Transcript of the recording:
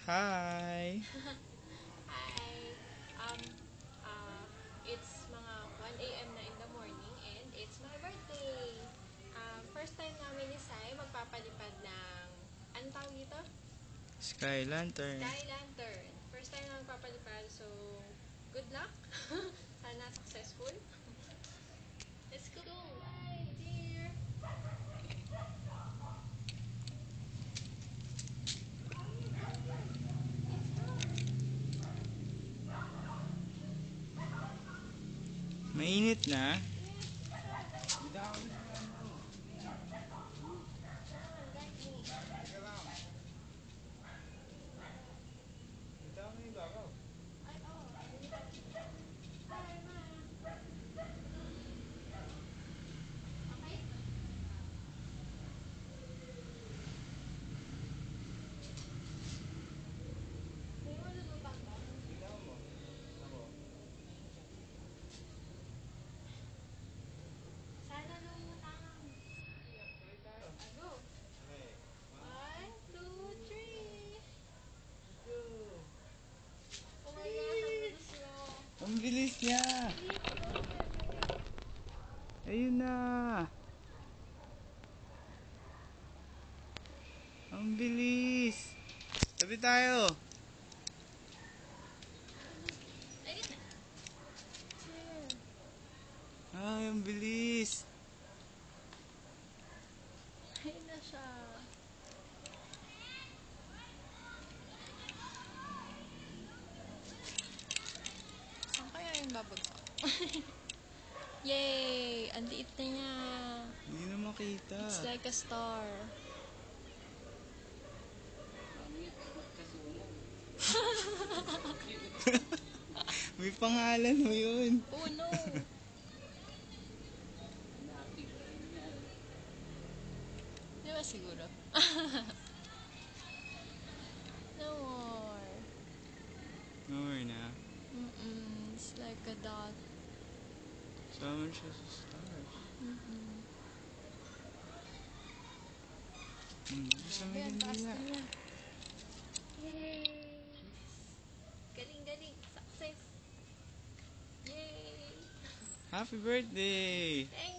Hi! Hi! Um, it's mga 1 a.m. na in the morning and it's my birthday! First time namin ni Sai magpapalipad ng, ano tawag dito? Sky Lantern. Sky Lantern. First time namin magpapalipad, so good luck! Sana successful. Let's go! Hi, dear! Mainit na. Sana lumutang. Go. 1, 2, 3. Oh my gosh, ang bilis mo. Ang bilis niya! Ayun na! Ang bilis! Tabi tayo! Ayun na. Ay, ang bilis! Ayun na siya. Saan kaya yung babagsak? Yay! Ang liit na niya. Hindi na makita. It's like a star. May pangalan mo yun. Oh no! Di ba siguro? No more. More na. It's like a dot. Sama siya sa stars. Gusto mo Ayan, yung taas dila. na niya. Yay! Galing-galing. Success! Yay! Happy birthday! Thank